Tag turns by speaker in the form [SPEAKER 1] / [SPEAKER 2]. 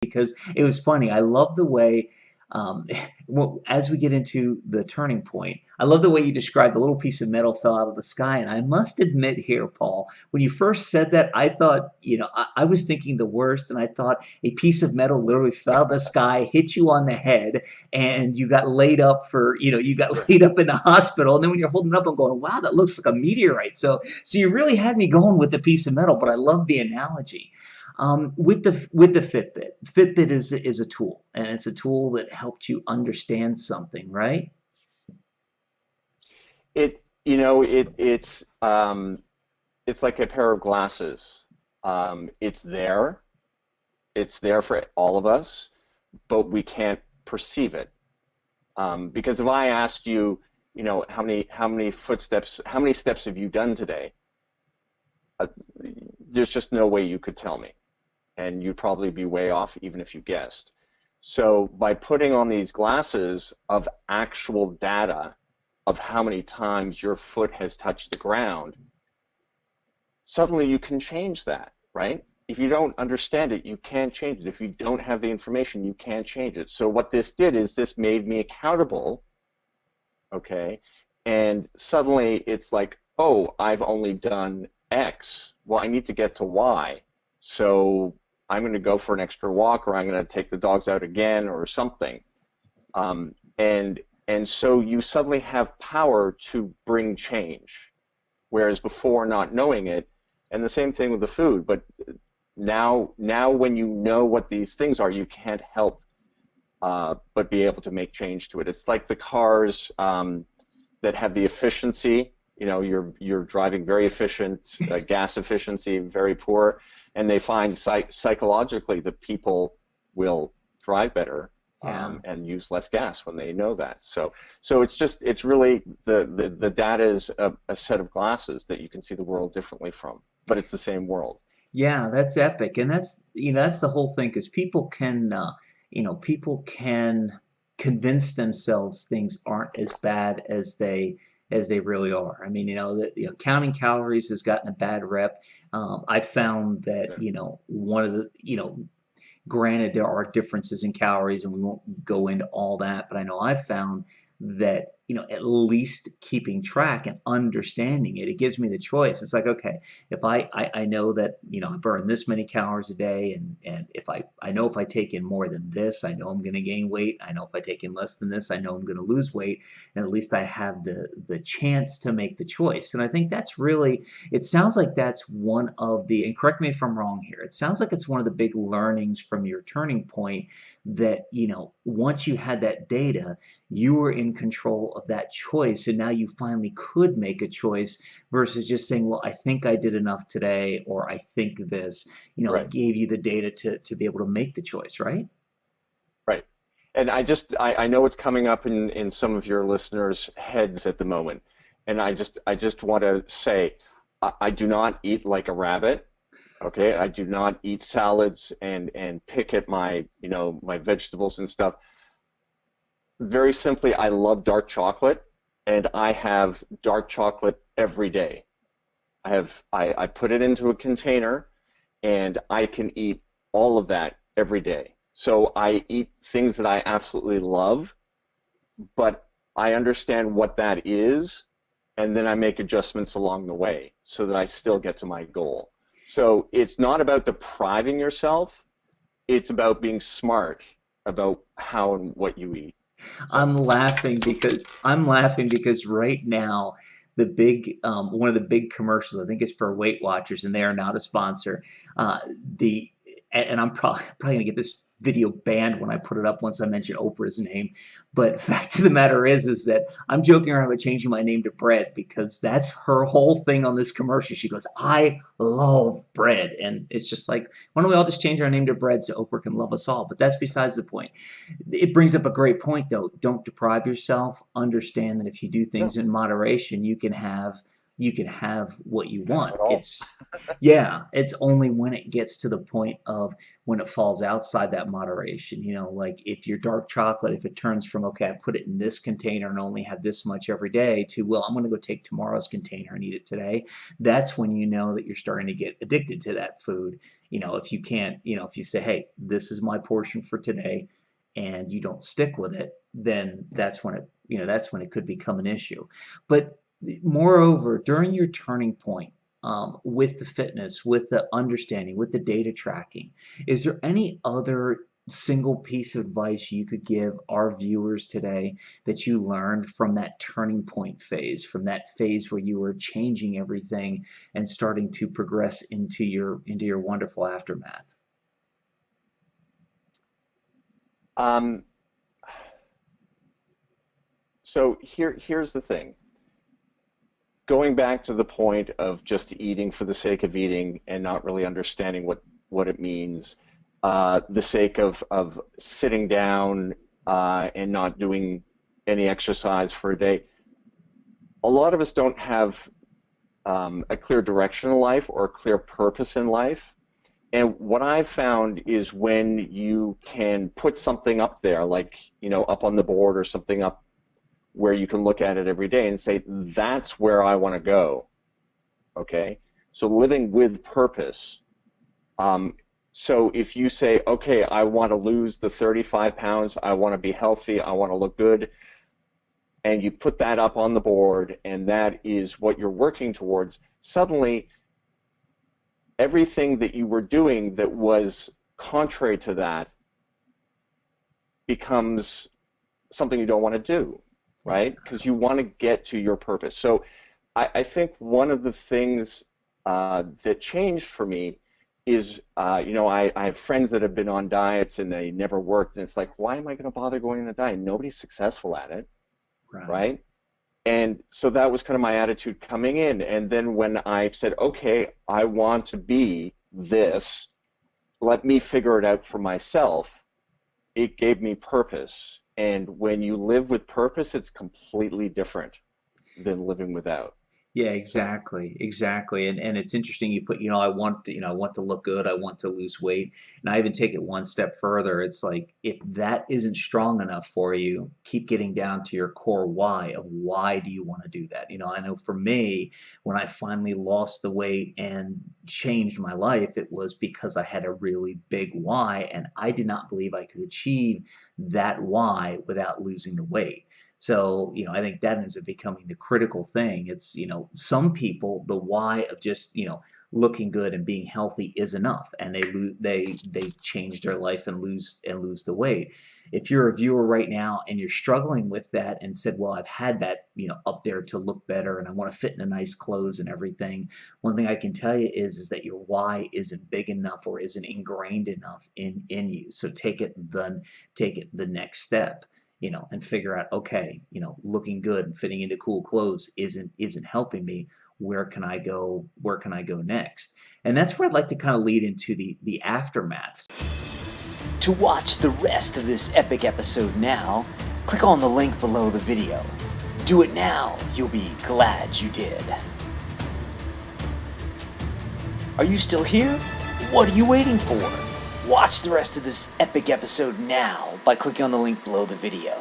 [SPEAKER 1] because it was funny. I love the way, well, as we get into the turning point, I love the way you described the little piece of metal fell out of the sky. And I must admit here, Paul, when you first said that, I thought, I was thinking the worst. And I thought a piece of metal literally fell out of the sky, hit you on the head, and you got laid up you got laid up in the hospital. And then when you're holding it up, I'm going, wow, that looks like a meteorite. So you really had me going with the piece of metal, but I love the analogy. With the Fitbit is a tool, and it's a tool that helped you understand something, right?
[SPEAKER 2] It's like a pair of glasses. It's there. It's there for all of us, but we can't perceive it. Because if I asked you, how many steps have you done today? Uh, there's just no way you could tell me, and you'd probably be way off even if you guessed. So by putting on these glasses of actual data of how many times your foot has touched the ground, suddenly you can change that, right? If you don't understand it, you can't change it. If you don't have the information, you can't change it. So what this did is this made me accountable, okay? And suddenly it's like, oh, I've only done X. Well, I need to get to Y. So I'm going to go for an extra walk, or I'm going to take the dogs out again, or something. Um, and and so you suddenly have power to bring change, whereas before not knowing it, and the same thing with the food. But now when you know what these things are, you can't help but be able to make change to it. It's like the cars that have the efficiency. You're driving very efficient, gas efficiency very poor, and they find psychologically that people will drive better
[SPEAKER 1] Yeah.
[SPEAKER 2] and use less gas when they know that. So it's really the data is a set of glasses that you can see the world differently from, but it's the same world.
[SPEAKER 1] Yeah, that's epic, and that's the whole thing, because people can convince themselves things aren't as bad as they really are. I mean, that counting calories has gotten a bad rep. I found that
[SPEAKER 2] Yeah.
[SPEAKER 1] one of the granted, there are differences in calories, and we won't go into all that, but I know I've found that, at least keeping track and understanding it, it gives me the choice. It's like, okay, if I know that, I burn this many calories a day, and if I know if I take in more than this, I know I'm going to gain weight. I know if I take in less than this, I know I'm going to lose weight. And at least I have the chance to make the choice. And I think that's really, it sounds like that's one of the, and correct me if I'm wrong here, it sounds like it's one of the big learnings from your turning point, that, once you had that data, you were in control of that choice. And now you finally could make a choice versus just saying, well, I think I did enough today, or I think this, it
[SPEAKER 2] Right.
[SPEAKER 1] gave you the data to be able to make the choice, right?
[SPEAKER 2] Right. And I know it's coming up in some of your listeners' heads at the moment. And I just want to say I do not eat like a rabbit. Okay. I do not eat salads and pick at my vegetables and stuff. Very simply, I love dark chocolate, and I have dark chocolate every day. I put it into a container, and I can eat all of that every day. So I eat things that I absolutely love, but I understand what that is, and then I make adjustments along the way so that I still get to my goal. So it's not about depriving yourself, it's about being smart about how and what you eat. So,
[SPEAKER 1] I'm laughing because right now one of the big commercials, I think it's for Weight Watchers, and they are not a sponsor. The and I'm probably gonna get this video banned when I put it up once I mention Oprah's name. But fact of the matter is that I'm joking around about changing my name to Bread, because that's her whole thing on this commercial. She goes, "I love bread," and it's just like, why don't we all just change our name to Bread so Oprah can love us all? But that's besides the point. It brings up a great point, though. Don't deprive yourself. Understand that if you do things
[SPEAKER 2] no.
[SPEAKER 1] in moderation, you can have you can have what you
[SPEAKER 2] Have
[SPEAKER 1] want.
[SPEAKER 2] it all.
[SPEAKER 1] Yeah, it's only when it gets to the point of when it falls outside that moderation, like if your dark chocolate, if it turns from, okay, I put it in this container and only have this much every day to, well, I'm going to go take tomorrow's container and eat it today. That's when you know that you're starting to get addicted to that food. If you can't, if you say, hey, this is my portion for today, and you don't stick with it, then that's when it could become an issue. But moreover, during your turning point, with the fitness, with the understanding, with the data tracking, is there any other single piece of advice you could give our viewers today that you learned from that turning point phase, from that phase where you were changing everything and starting to progress into your wonderful aftermath?
[SPEAKER 2] Um, so here's the thing. Going back to the point of just eating for the sake of eating and not really understanding what it means, the sake of sitting down and not doing any exercise for a day. A lot of us don't have a clear direction in life or a clear purpose in life. And what I've found is when you can put something up there, like, up on the board or something up where you can look at it every day and say, that's where I want to go. Okay? So living with purpose. So if you say, okay, I want to lose the 35 pounds, I want to be healthy, I want to look good, and you put that up on the board and that is what you're working towards, suddenly everything that you were doing that was contrary to that becomes something you don't want to do, right? Because you want to get to your purpose. So I think one of the things that changed for me is, I have friends that have been on diets and they never worked, and it's like, why am I going to bother going on a diet? Nobody's successful at it,
[SPEAKER 1] Right.
[SPEAKER 2] right? And so that was kind of my attitude coming in. And then when I said, okay, I want to be this, let me figure it out for myself, it gave me purpose. And when you live with purpose, it's completely different than living without.
[SPEAKER 1] Yeah,
[SPEAKER 2] So,
[SPEAKER 1] exactly, exactly. And it's interesting you put, I want to look good, I want to lose weight. And I even take it one step further. It's like if that isn't strong enough for you, keep getting down to your core why of why do you want to do that? I know for me, when I finally lost the weight and changed my life, it was because I had a really big why, and I did not believe I could achieve that why without losing the weight. So, I think that ends up becoming the critical thing. It's, some people, the why of just, looking good and being healthy is enough, and they change their life and lose the weight. If you're a viewer right now and you're struggling with that and said, well, I've had that, up there to look better and I want to fit in a nice clothes and everything, one thing I can tell you is that your why isn't big enough or isn't ingrained enough in you. So take it the next step, and figure out, okay, looking good and fitting into cool clothes isn't helping me. Where can I go? Where can I go next? And that's where I'd like to kind of lead into the aftermath.
[SPEAKER 3] To watch the rest of this epic episode now, click on the link below the video. Do it now, you'll be glad you did. Are you still here? What are you waiting for? Watch the rest of this epic episode now by clicking on the link below the video.